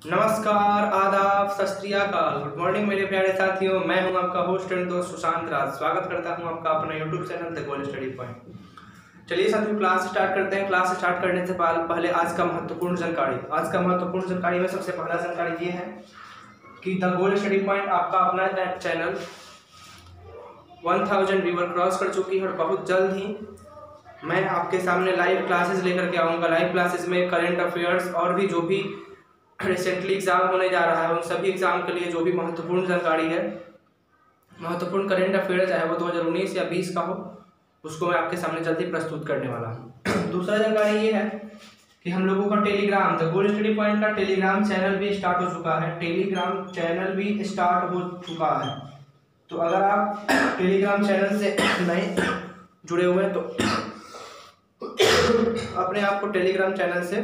नमस्कार, आदाब, सत श्री अकाल, गुड मॉर्निंग मेरे प्यारे साथियों। मैं हूं आपका होस्ट एंड दोस्त सुशांत राज। स्वागत करता हूं आपका अपना YouTube channel the goal study point. चलिए साथियों, क्लास स्टार्ट करते हैं। क्लास स्टार्ट करने से पहले आज का महत्वपूर्ण जानकारी में सबसे पहला जानकारी ये है कि द गोल स्टडी पॉइंट आपका अपना चैनल 1000 व्यूअर क्रॉस कर चुकी है और बहुत जल्द ही मैं आपके सामने लाइव क्लासेस लेकर के आऊँगा। लाइव क्लासेस में करंट अफेयर्स और भी जो भी रिसेंटली एग्जाम होने जा रहा है उन सभी एग्जाम के लिए जो भी महत्वपूर्ण जानकारी है, महत्वपूर्ण करंट अफेयर चाहे वो 2019 या 20 का हो, उसको मैं आपके सामने जल्दी प्रस्तुत करने वाला हूँ। दूसरा जानकारी ये है कि हम लोगों का Telegram the goal study point का टेलीग्राम चैनल भी स्टार्ट हो चुका है। तो अगर आप टेलीग्राम चैनल से नहीं जुड़े हुए हैं तो अपने आप को टेलीग्राम चैनल से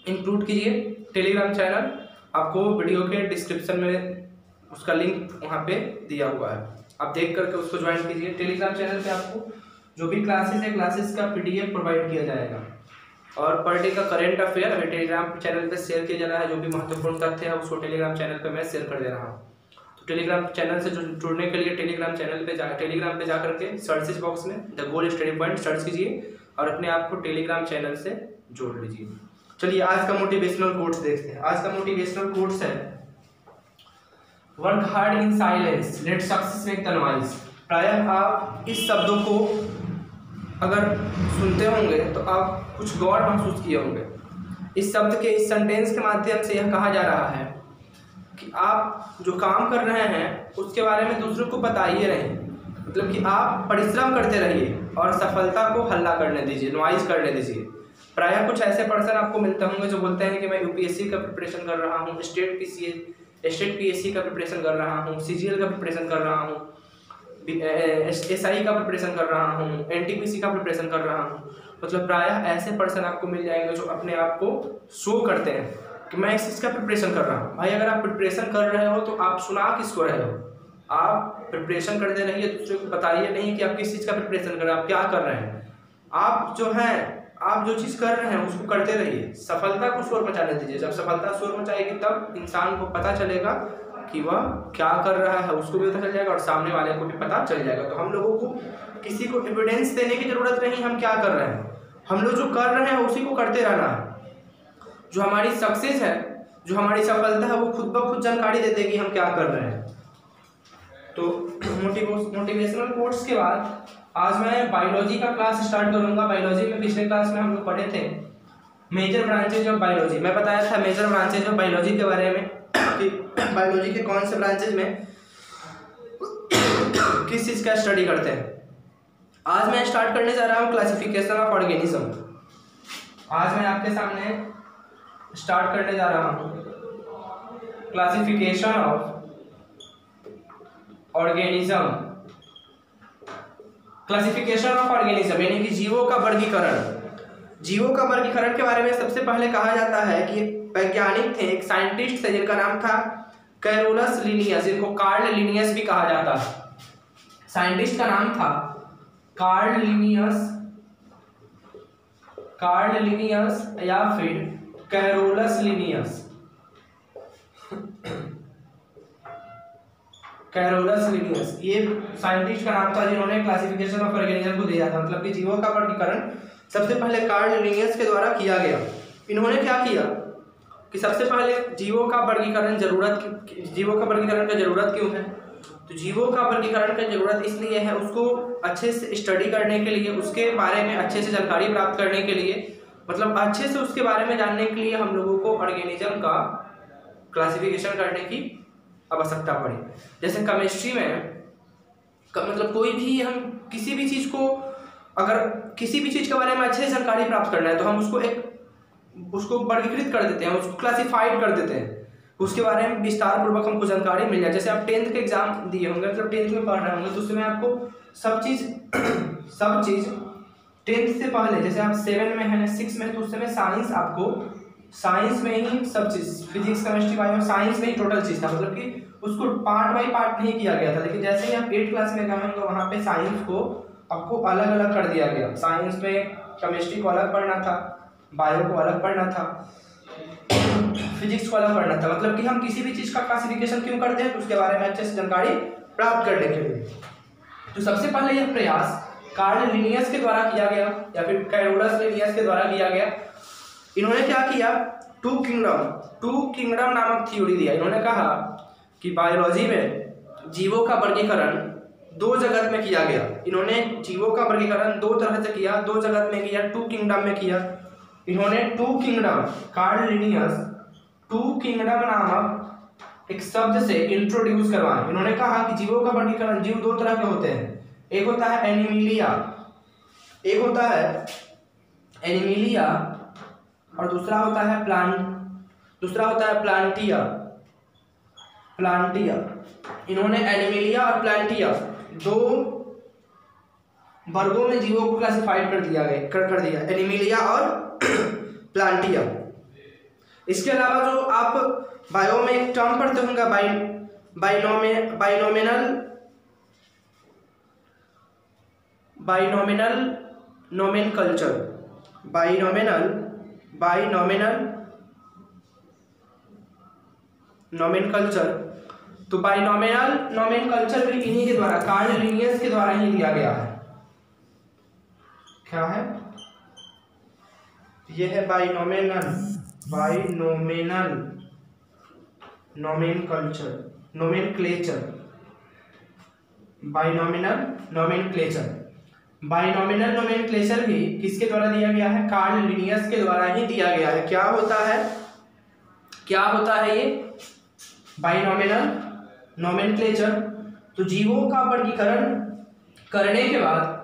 इंक्लूड कीजिए। टेलीग्राम चैनल आपको वीडियो के डिस्क्रिप्शन में उसका लिंक वहाँ पे दिया हुआ है, आप देख करके उसको ज्वाइन कीजिए। टेलीग्राम चैनल पे आपको जो भी क्लासेस है क्लासेस का PDF प्रोवाइड किया जाएगा और पर डे का करंट अफेयर अभी टेलीग्राम चैनल पे शेयर किया जा रहा है। जो भी महत्वपूर्ण तथ्य है उसको टेलीग्राम चैनल पे मैं शेयर कर दे रहा हूँ। तो टेलीग्राम चैनल से जुड़ने के लिए टेलीग्राम पे जा करके सर्चेस बॉक्स में the goal study point search कीजिए और अपने आप को टेलीग्राम चैनल से जोड़ लीजिए। चलिए आज का मोटिवेशनल कोट्स देखते हैं। आज का मोटिवेशनल कोट्स है work hard in silence let success make the noise. प्रायः आप इस शब्दों को अगर सुनते होंगे तो आप कुछ गौर महसूस किए होंगे। इस शब्द के इस सेंटेंस के माध्यम से यह कहा जा रहा है कि आप जो काम कर रहे हैं उसके बारे में दूसरों को बताइए नहीं, मतलब कि आप परिश्रम करते रहिए और सफलता को हल्ला करने दीजिए, नॉइज करने दीजिए। प्रायः कुछ ऐसे पर्सन आपको मिलते होंगे जो बोलते हैं कि मैं UPSC का प्रिपरेशन कर रहा हूँ, स्टेट PSC का प्रिपरेशन कर रहा हूँ, CGL का प्रिपरेशन कर रहा हूँ, SI का प्रिपरेशन कर रहा हूँ, NTPC का प्रिपरेशन कर रहा हूँ। मतलब प्रायः ऐसे पर्सन आपको मिल जाएंगे जो अपने आप को शो करते हैं कि मैं इस चीज़ का प्रिपरेशन कर रहा हूँ। भाई अगर आप प्रिपरेशन कर रहे हो तो आप सुना किसको रहे हो? आप प्रिपरेशन करते रहिए, दूसरे को बताइए नहीं कि आप किस चीज़ का प्रिपरेशन कर रहे हैं, आप क्या कर रहे हैं। आप जो चीज़ कर रहे हैं उसको करते रहिए, सफलता को शोर मचाने दीजिए। जब सफलता शोर मचाएगी तब इंसान को पता चलेगा कि वह क्या कर रहा है, उसको भी पता चल जाएगा और सामने वाले को भी पता चल जाएगा। तो हम लोगों को किसी को एविडेंस देने की ज़रूरत नहीं, हम क्या कर रहे हैं, हम लोग जो कर रहे हैं उसी को करते रहना है। जो हमारी सक्सेस है, जो हमारी सफलता है, वो खुद ब खुद जानकारी दे देगी हम क्या कर रहे हैं। तो मोटिवेशनल कोट्स के बाद आज मैं बायोलॉजी का क्लास स्टार्ट करूंगा। बायोलॉजी में पिछले क्लास में हम लोग पढ़े थे मेजर ब्रांचेज ऑफ बायोलॉजी। मैं बताया था मेजर ब्रांचेज ऑफ बायोलॉजी के बारे में कि बायोलॉजी के कौन से ब्रांचेज में किस चीज़ का स्टडी करते हैं। आज मैं स्टार्ट करने जा रहा हूँ क्लासिफिकेशन ऑफ ऑर्गेनिज्म। आज मैं आपके सामने स्टार्ट करने जा रहा हूँ classification of organism. Classification of organism यानी कि जीवों का वर्गीकरण। जीवों का वर्गीकरण के बारे में सबसे पहले कहा जाता है कि वैज्ञानिक थे, एक साइंटिस्ट थे जिनका नाम था कैरोलस लिनियस, जिनको कार्ल लिनियस भी कहा जाता है। साइंटिस्ट का नाम था कार्ल लिनियस या फिर कैरोलस लिनियस। ये साइंटिस्ट का नाम था जिन्होंने क्लासिफिकेशन ऑफ ऑर्गेनिज्म को दिया था, मतलब कि जीवों का वर्गीकरण सबसे पहले कार्ल लिनियस के द्वारा किया गया। इन्होंने क्या किया कि सबसे पहले जीवों का वर्गीकरण का जरूरत क्यों है? तो जीवों का वर्गीकरण का जरूरत इसलिए है, उसको अच्छे से स्टडी करने के लिए, उसके बारे में अच्छे से जानकारी प्राप्त करने के लिए, मतलब अच्छे से उसके बारे में जानने के लिए हम लोगों को ऑर्गेनिज्म का क्लासिफिकेशन करने की आवश्यकता पड़ी। जैसे केमिस्ट्री में मतलब कोई भी हम किसी भी चीज़ को, अगर किसी भी चीज़ के बारे में अच्छे से जानकारी प्राप्त करना है तो हम उसको वर्गीकृत कर देते हैं, उसको क्लासिफाइड कर देते हैं, उसके बारे में विस्तार पूर्वक हमको जानकारी मिल जाए। जैसे आप 10th के एग्जाम दिए होंगे, मतलब 10th में पढ़ रहे होंगे तो उसमें आपको सब चीज़ 10th से पहले, जैसे आप 7 में है, 6 में है, तो उस समय साइंस में ही सब चीज़, फिजिक्स केमिस्ट्री बायो साइंस में ही टोटल चीज़ था, मतलब कि उसको पार्ट बाई पार्ट नहीं किया गया था। लेकिन जैसे ही आप 8th क्लास में गए होंगे वहाँ पे साइंस को आपको अलग अलग कर दिया गया। साइंस में केमिस्ट्री को अलग पढ़ना था, बायो को अलग पढ़ना था, फिजिक्स को अलग पढ़ना था, मतलब कि हम किसी भी चीज़ का क्लासिफिकेशन क्यों करते हैं, तो उसके बारे में अच्छे से जानकारी प्राप्त करने के लिए। तो सबसे पहले यह प्रयास कार्ल लिनियस के द्वारा किया गया या फिर कैरोलस लिनियस के द्वारा किया गया। इन्होंने क्या किया, टू किंगडम नामक थ्योरी दिया। इन्होंने कहा कि बायोलॉजी में जीवों का वर्गीकरण दो जगत में किया गया। इन्होंने जीवों का वर्गीकरण दो तरह से किया, दो जगत में किया, टू किंगडम में किया। इन्होंने two kingdom, Carl Linnaeus two kingdom नामक एक शब्द से इंट्रोड्यूस करवाया। इन्होंने कहा कि जीवों का वर्गीकरण, जीव दो तरह के होते हैं, एक होता है एनिमिलिया, एक होता है एनिमिलिया और दूसरा होता है प्लांटिया। इन्होंने एनिमिलिया और प्लांटिया दो वर्गों में जीवों को क्लासिफाइड कर दिया, एनिमिलिया और प्लांटिया। इसके अलावा जो आप बायो में एक टर्म पढ़ते होंगे, बाइनोमिनल नोमेनकल्चर, तो बाइनोमिनल नोमेनकल्चर भी इन्हीं के द्वारा, कार्ल लिनियस के द्वारा ही दिया गया है। क्या है यह है बाइनोमिनल नोमेनक्लेचर। बाइनोमिनल नोमेनक्लेचर भी किसके द्वारा दिया गया है, कार्ल लिनियस के द्वारा ही दिया गया है। क्या होता है ये बाइनोमिनल नोमेनक्लेचर? तो जीवों का वर्गीकरण करने के बाद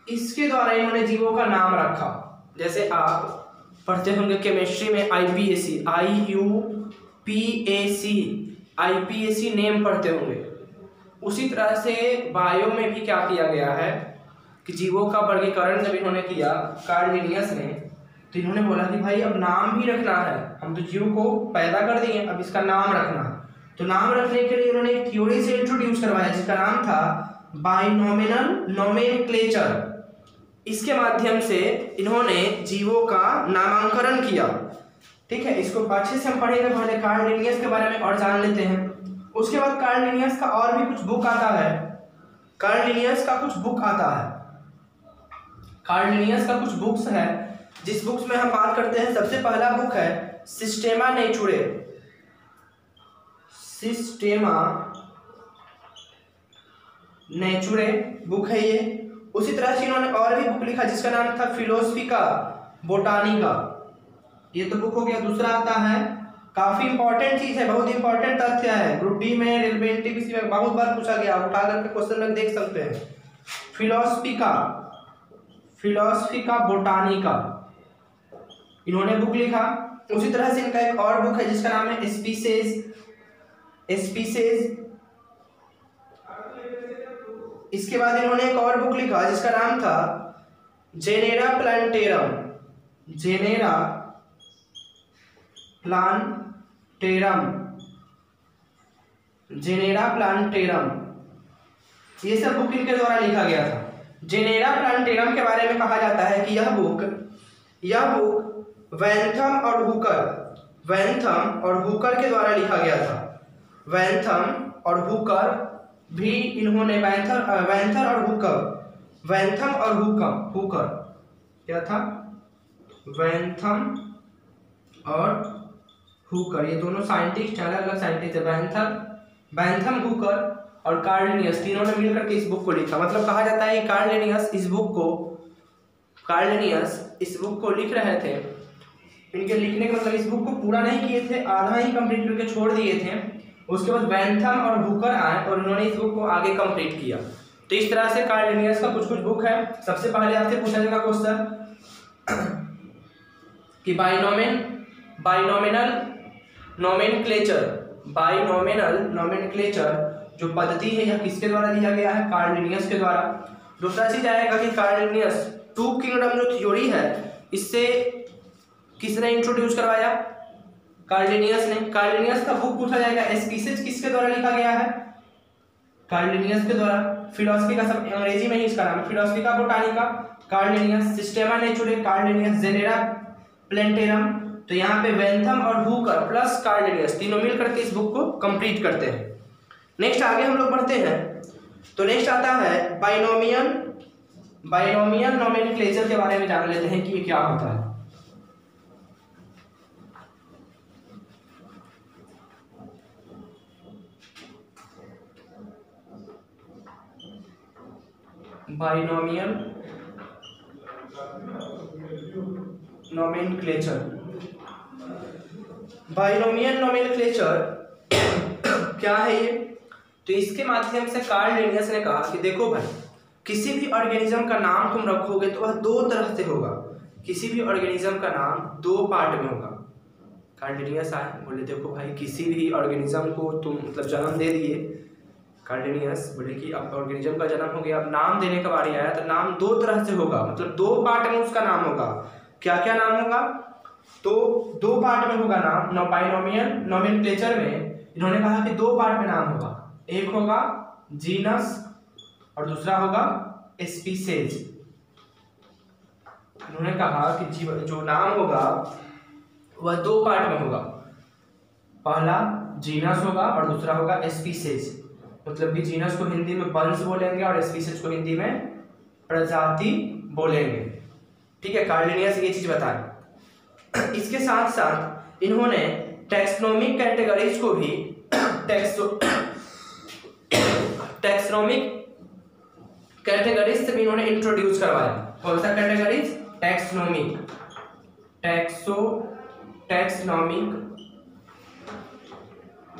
इसके द्वारा इन्होंने जीवों का नाम रखा। जैसे आप पढ़ते होंगे केमिस्ट्री में आईपीएसी नेम पढ़ते होंगे, उसी तरह से बायो में भी क्या किया गया है कि जीवों का वर्गीकरण जब इन्होंने किया कार्ल लिनियस ने, तो इन्होंने बोला कि भाई अब नाम भी रखना है, हम तो जीव को पैदा कर दिए, अब इसका नाम रखना है। तो नाम रखने के लिए इन्होंने एक थ्योरी से इंट्रोड्यूस करवाया जिसका नाम था बाइनोमिनल नोमेनक्लेचर। इसके माध्यम से इन्होंने जीवों का नामांकन किया। ठीक है, इसको अच्छे से हम पढ़ेंगे, पहले कार्ल लिनियस के बारे में और जान लेते हैं। उसके बाद कार्ल लिनियस का और भी कुछ बुक आता है, कार्ल लिनियस का कुछ बुक्स है, जिस बुक्स में हम बात करते हैं। सबसे पहला बुक है सिस्टेमा नेचुरे बुक है ये। उसी तरह से इन्होंने और भी बुक लिखा जिसका नाम था फिलोसफिका बोटानिका, ये तो बुक हो गया। दूसरा आता है, काफी इंपॉर्टेंट चीज है, बहुत इंपॉर्टेंट तथ्य है, ग्रुप डी में, रेलवे एनटीपीसी में बहुत बार पूछा गया, उठा करके क्वेश्चन में देख सकते हैं। फिलोसफिका बोटानिका इन्होंने बुक लिखा। उसी तरह से इनका एक और बुक है जिसका नाम है स्पीसीज। इसके बाद इन्होंने एक और बुक लिखा जिसका नाम था जेनेरा प्लांटेरम। ये सब बुक इनके द्वारा लिखा गया था। जेनेरा प्लांटेरम के बारे में कहा जाता है कि यह बुक वैनथम और हुकर के द्वारा लिखा गया था। वैनथम और हुकर भी इन्होंने हुकर क्या था, वैनथम और हुकर, ये दोनों साइंटिस्ट अलग अलग साइंटिस्ट है। वैनथम हुकर और कार्ल लिनियस तीनों ने मिलकर के इस बुक को लिखा। मतलब कहा जाता है कि कार्ल लिनियस इस बुक को लिख रहे थे। इनके लिखने का मतलब इस बुक को पूरा नहीं किए थे, आधा ही कंप्लीट करके छोड़ दिए थे। उसके बाद वैनथम और हुकर आए और उन्होंने इस बुक को आगे कंप्लीट किया। तो इस तरह से कार्ल लिनियस का कुछ बुक है। सबसे पहले आपसे पूछा जाएगा क्वेश्चन कि बाइनोमिनल नोमेनक्लेचर जो पद्धति है यह किसके द्वारा दिया गया है, कार्ल लिनियस के द्वारा। दूसरा चीज आएगा कि कार्ल लिनियस टू किंगडम जो थ्योरी है इससे किसने इंट्रोड्यूस करवाया, कार्ल लिनियस ने। कार्ल लिनियस का बुक पूछा जाएगा स्पीसीज किसके द्वारा लिखा गया है, कार्ल लिनियस के द्वारा। फिलोसफी का सब अंग्रेजी में ही इसका नाम है, Philosophia Botanica Carl Linnaeus, Systema Naturae Carl Linnaeus, Genera Plantarum तो यहाँ पे वेंथम और हुकर प्लस कार्ल लिनियस तीनों मिल करके इस बुक को कंप्लीट करते हैं। नेक्स्ट आगे हम लोग बढ़ते हैं। तो नेक्स्ट आता है बाइनोमियल नोमेनक्लेचर के बारे में जान लेते हैं कि ये क्या होता है। बाइनोमियल नोमेनक्लेचर, बाइनोमियल नोमेनक्लेचर क्या है ये? तो इसके माध्यम से कार्ल लिनियस ने कहा कि देखो भाई, किसी भी ऑर्गेनिज्म का नाम तुम रखोगे तो वह दो तरह से होगा। किसी भी ऑर्गेनिज्म का नाम दो पार्ट में होगा। कार्ल लिनियस आए बोले देखो भाई, किसी भी ऑर्गेनिज्म को तुम मतलब जन्म दे दिए। कार्ल लिनियस बोले कि अब ऑर्गेनिज्म का जन्म हो गया, अब नाम देने का बारी आया तो नाम दो तरह से होगा, मतलब दो पार्ट में उसका नाम होगा। क्या क्या नाम होगा? तो दो पार्ट में होगा नाम। बाइनोमियल नोमेनक्लेचर में इन्होंने कहा कि दो पार्ट में नाम होगा, एक होगा जीनस और दूसरा होगा स्पीसीज। इन्होंने कहा कि जो नाम होगा वह दो पार्ट में होगा, पहला जीनस होगा और दूसरा होगा स्पीसीज। मतलब कि जीनस को हिंदी में वंश बोलेंगे और स्पीसीज को हिंदी में प्रजाति बोलेंगे। ठीक है, कार्ल लिनियस ये चीज बताए। इसके साथ साथ इन्होंने टैक्सोनॉमिक कैटेगरीज को भी टैक्सोनॉमिक कैटेगरीज से भी इन्होंने इंट्रोड्यूस करवाया। कौन सा कैटेगरीज? टैक्सोनॉमिक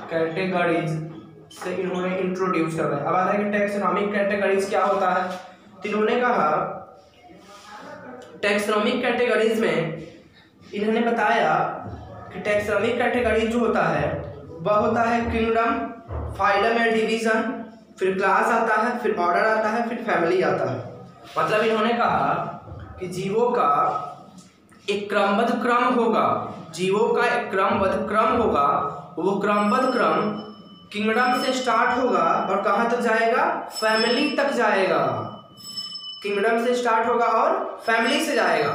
कैटेगरीज से इन्होंने इंट्रोड्यूस करवाया। अब आता है कि टैक्सोनॉमिक कैटेगरीज क्या होता है। तो इन्होंने कहा टैक्सोनॉमिक कैटेगरीज में इन्होंने बताया कि टैक्सोनॉमिक कैटेगरीज जो होता है वह होता है किंगडम, फाइलम या डिवीजन, फिर क्लास आता है, फिर ऑर्डर आता है, फिर फैमिली आता है। मतलब इन्होंने कहा कि जीवों का एक क्रमबद्ध क्रम होगा, जीवों का एक क्रमबद्ध क्रम होगा। वो क्रमबद्ध क्रम किंगडम से स्टार्ट होगा और कहाँ तक जाएगा? फैमिली तक जाएगा। किंगडम से स्टार्ट होगा और फैमिली से जाएगा।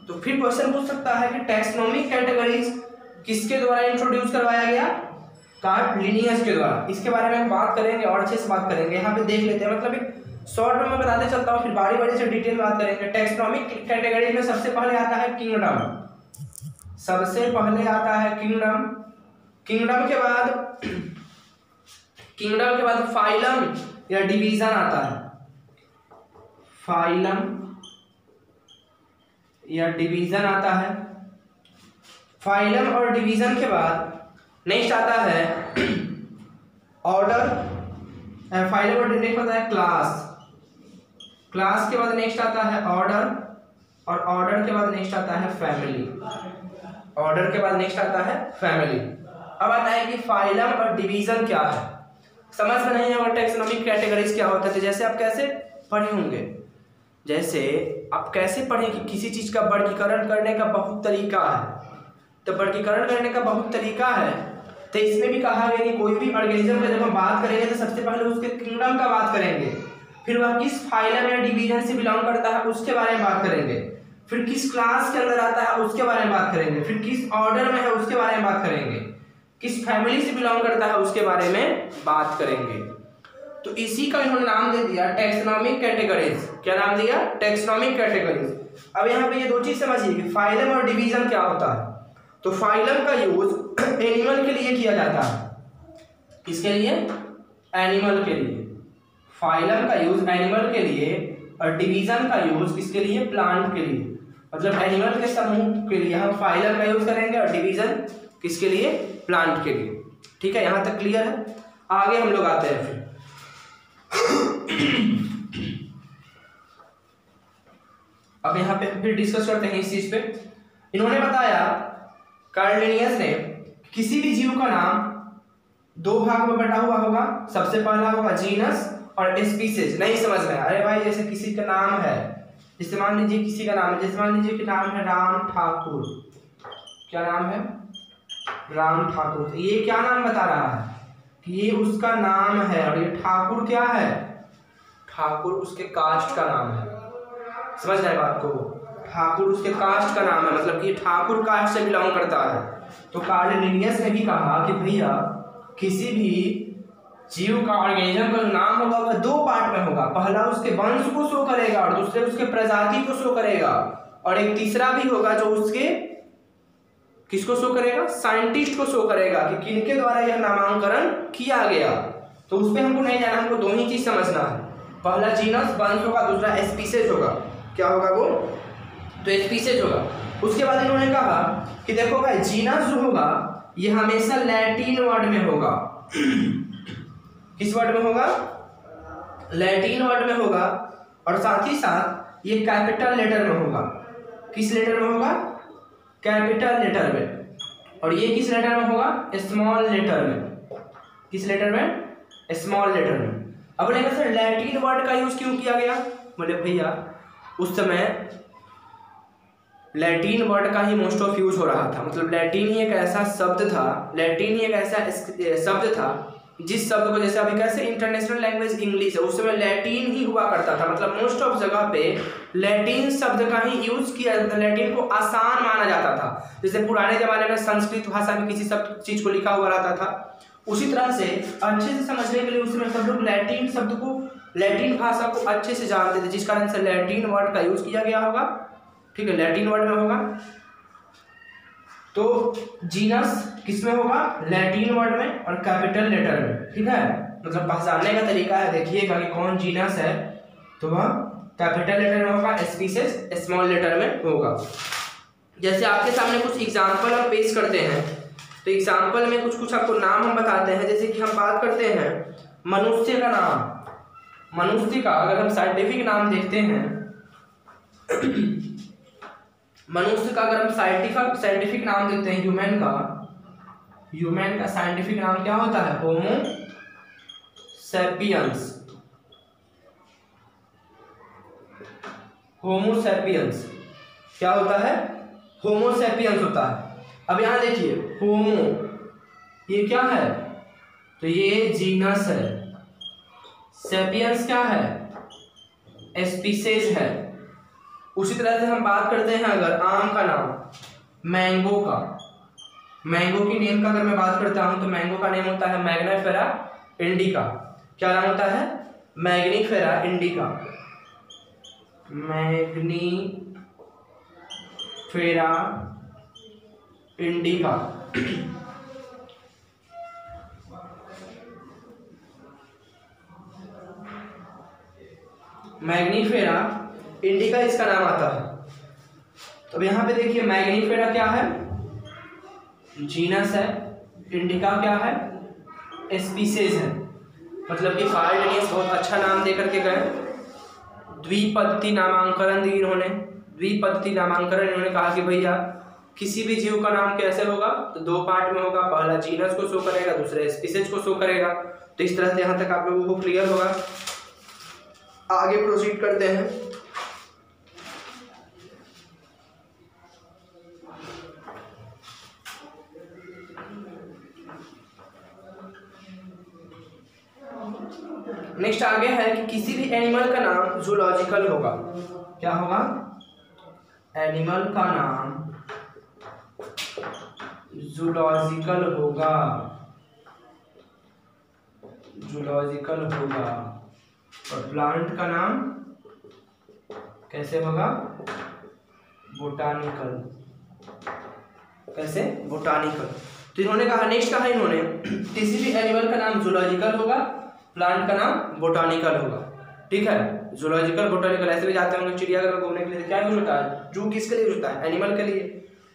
तो फिर क्वेश्चन पूछ सकता है कि टैक्सोनॉमिक कैटेगरीज किसके द्वारा इंट्रोड्यूस करवाया गया? कार्ल लिनियस के द्वारा। इसके बारे में हम बात करेंगे और अच्छे से बात करेंगे। यहाँ पे देख लेते हैं, मतलब एक शॉर्ट में मैं बताते चलता हूँ, फिर बारी बारी से डिटेल बात करेंगे। टैक्सोनॉमिक कैटेगरी में सबसे पहले आता है किंगडम, सबसे पहले आता है किंगडम। किंगडम के बाद फाइलम या डिवीजन आता है, फाइलम या डिवीजन आता है। फाइलम और डिवीजन के बाद नेक्स्ट आता है ऑर्डर। फाइलम और नेक्स्ट आता है क्लास। क्लास के बाद नेक्स्ट आता है ऑर्डर, और ऑर्डर के बाद नेक्स्ट आता है फैमिली। ऑर्डर के बाद नेक्स्ट आता है फैमिली। अब आता है कि फाइलम और डिवीजन क्या है। समझ में नहीं होगा टैक्सोनॉमिक कैटेगरीज क्या होता है, तो जैसे आप कैसे पढ़े होंगे, जैसे आप कैसे पढ़ें कि किसी चीज का वर्गीकरण करने का बहुत तरीका है। तो वर्गीकरण करने का बहुत तरीका है, तो इसमें भी कहा गया कि कोई भी ऑर्गेनिज्म का जब हम बात करेंगे तो सबसे पहले उसके किंगडम का बात करेंगे, फिर वह किस फाइलम या डिवीजन से बिलोंग करता है उसके बारे में बात करेंगे, फिर किस क्लास के अंदर आता है उसके बारे में बात करेंगे, फिर किस ऑर्डर में है उसके बारे में बात करेंगे, किस फैमिली से बिलोंग करता है उसके बारे में बात करेंगे। तो इसी का इन्होंने नाम दे दिया टैक्सोनॉमिक कैटेगरीज। क्या नाम दिया? Taxonomic categories. अब यहाँ पे ये दो चीज समझिए कि फाइलम और डिवीजन क्या होता है। तो फाइलम का यूज एनिमल के लिए किया जाता है। किसके लिए? एनिमल के लिए। फाइलम का यूज एनिमल के लिए और डिवीजन का यूज किसके लिए? प्लांट के लिए। मतलब एनिमल के समूह के लिए हम फाइलम का यूज करेंगे और डिवीजन किसके लिए? प्लांट के लिए। ठीक है, यहां तक क्लियर है। आगे हम लोग आते हैं फिर अब यहाँ पे फिर डिस्कस करते हैं इस चीज पे। इन्होंने बताया कार्ल लिनियस ने किसी भी जीव का नाम दो भाग में बटा हुआ होगा। सबसे पहला होगा जीनस और स्पीसीज। नहीं समझ में? अरे भाई जैसे किसी का नाम है, जैसे मान लीजिए किसी का नाम है, जैसे मान लीजिए कि नाम है राम ठाकुर। क्या नाम है? राम ठाकुर। तो ये क्या नाम बता रहा है कि ये उसका नाम है, और ये ठाकुर क्या है? ठाकुर उसके कास्ट का नाम है। समझ रहे बात को? ठाकुर उसके कास्ट का नाम है, मतलब कि ठाकुर कास्ट से बिलोंग करता है। तो कार्ल लिनियस ने भी कहा कि भैया किसी भी जीव का, ऑर्गेनिज्म का जो नाम होगा वह दो पार्ट में होगा, पहला उसके वंश को शो करेगा और दूसरे उसके प्रजाति को शो करेगा, और एक तीसरा भी होगा जो उसके किसको शो करेगा, साइंटिस्ट को शो करेगा कि किनके द्वारा यह नामांकन किया गया। तो उस पर हमको नहीं जाना, हमको दो ही चीज समझना है, पहला जीनस वंश होगा, दूसरा स्पीसीज होगा। क्या होगा वो, तो स्पीसीज होगा। उसके बाद इन्होंने कहा कि देखो भाई जीनस जो होगा ये हमेशा लैटिन वर्ड में होगा। किस वर्ड में होगा, लैटिन वर्ड में होगा, और साथ ही साथ ये कैपिटल लेटर में होगा। किस लेटर में होगा, कैपिटल लेटर में। और ये किस लेटर में होगा, स्मॉल लेटर में। किस लेटर में, स्मॉल लेटर में। अब बोलेंगे सर लैटिन वर्ड का यूज क्यों किया गया, बोले भैया उस समय लैटिन वर्ड का ही मोस्ट ऑफ यूज हो रहा था, मतलब लैटिन ही एक ऐसा शब्द था, लैटिन ही एक ऐसा शब्द था जिस शब्द को, जैसे अभी कैसे इंटरनेशनल लैंग्वेज इंग्लिश है, उस समय लैटिन ही हुआ करता था, मतलब मोस्ट ऑफ जगह पे लैटिन शब्द का ही यूज किया जाता था, लैटिन को आसान माना जाता था। जैसे पुराने जमाने में संस्कृत भाषा में किसी सब चीज को लिखा हुआ रहता था, उसी तरह से अच्छे से समझने के लिए उस समय सब लोग लैटिन शब्द को, लैटिन भाषा को अच्छे से जानते थे, जिस कारण से लैटिन वर्ड का यूज किया गया होगा। ठीक है, लैटिन वर्ड में होगा। तो जीनस किस में होगा, लैटिन वर्ड में और कैपिटल लेटर में। ठीक है, मतलब पहचानने का तरीका है, देखिएगा कि कौन जीनस है तो वह कैपिटल लेटर में होगा, स्पीसीज स्मॉल लेटर में होगा। जैसे आपके सामने कुछ एग्जाम्पल हम पेश करते हैं, तो एग्जाम्पल में कुछ कुछ आपको नाम हम बताते हैं। जैसे कि हम बात करते हैं मनुष्य का नाम, मनुष्य का अगर हम साइंटिफिक नाम देखते हैं मनुष्य का अगर हम साइंटिफिक नाम देखते हैं ह्यूमन का साइंटिफिक नाम क्या होता है, होमो सैपियंस। होमो सैपियंस क्या होता है, होमो सैपियंस होता है। अब यहां देखिए होमो ये क्या है, तो ये जीनस है, सैपियंस क्या है, स्पीसीज है। उसी तरह से हम बात करते हैं अगर आम का नाम, मैंगो का, मैंगो की नेम का अगर मैं बात करता हूं तो मैंगो का नेम होता है मैग्नीफेरा इंडिका। क्या नाम होता है, Mangifera indica, Mangifera indica. Mangifera indica इसका नाम आता है। तो अब यहाँ पे देखिए मैग्नीफेरा क्या है, जीनस है, इंडिका क्या है, स्पीसीज है। मतलब कि कार्ल लिनियस बहुत अच्छा नाम दे करके गए, द्विपद्धति नामांकन दी इन्होंने, द्विपद्धति नामांकन। इन्होंने कहा कि भैया किसी भी जीव का नाम कैसे होगा, तो दो पार्ट में होगा, पहला जीनस को शो करेगा, दूसरा स्पीसीज को शो करेगा। तो इस तरह से यहाँ तक आप लोगों को क्लियर होगा। आगे प्रोसीड करते हैं। नेक्स्ट आगे है कि किसी भी एनिमल का नाम जूलॉजिकल होगा। क्या होगा, एनिमल का नाम जूलॉजिकल होगा, जूलॉजिकल होगा। और प्लांट का नाम कैसे होगा, बोटानिकल। कैसे, बोटानिकल। तो इन्होंने कहा, नेक्स्ट कहा इन्होंने किसी भी एनिमल का नाम जूलॉजिकल होगा, प्लांट का नाम बोटानिकल होगा। ठीक है, जूलॉजिकल बोटानिकल। ऐसे भी जाते होंगे चिड़ियाघर में घूमने के लिए, क्या यूज होता है, जू किसके लिए यूज होता है, एनिमल के लिए।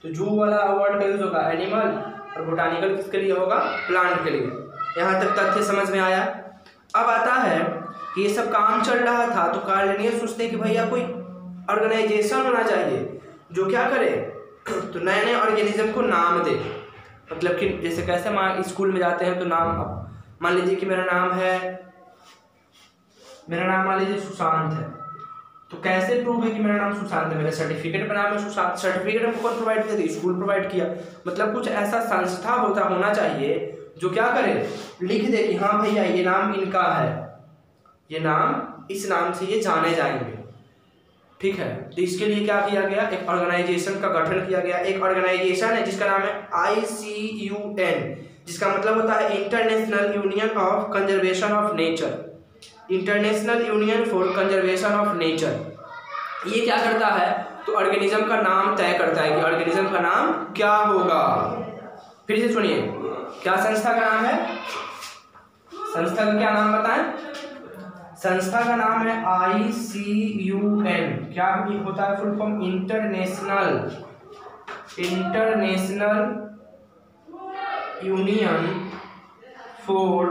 तो जू वाला वर्ड का यूज होगा एनिमल, और बोटानिकल किसके लिए होगा, प्लांट के लिए। यहाँ तक तथ्य समझ में आया। अब आता है कि ये सब काम चल रहा था, तो कार्ल लिनियस सोचते हैं कि भैया कोई ऑर्गेनाइजेशन होना चाहिए जो क्या करे, तो नए नए ऑर्गेनिज्म को नाम दे। मतलब कि जैसे कैसे स्कूल में जाते हैं तो नाम, मान लीजिए कि मेरा नाम मान लीजिए सुशांत है, तो कैसे प्रूव है कि मेरा नाम सुशांत है, मेरा सर्टिफिकेट पर नाम है सुशांत। सर्टिफिकेट हमको कौन प्रोवाइड किया, स्कूल प्रोवाइड किया। मतलब कुछ ऐसा संस्था होना चाहिए जो क्या करे, लिख दे कि हाँ भैया ये नाम इनका है, ये नाम इस नाम से ये जाने जाएंगे। ठीक है, तो इसके लिए क्या किया गया, एक ऑर्गेनाइजेशन का गठन किया गया। एक ऑर्गेनाइजेशन है जिसका नाम है ICUN, जिसका मतलब होता है international union of conservation of nature, international union for conservation of nature. ये क्या करता है, तो ऑर्गेनिज्म का नाम तय करता है कि ऑर्गेनिज्म का नाम क्या होगा। फिर से सुनिए, क्या संस्था का नाम है, संस्था का क्या नाम बताएं, संस्था का नाम है ICUN। क्या होता है full form, international union for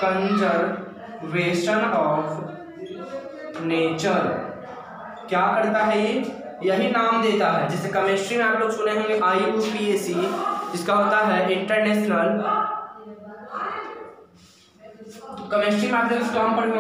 conservation of nature. क्या करता है ये, यही नाम देता है। जैसे केमिस्ट्री में आप लोग सुने होंगे IUPAC, जिसका होता है इंटरनेशनल, केमिस्ट्री में आप लोग टर्म पढ़े होंगे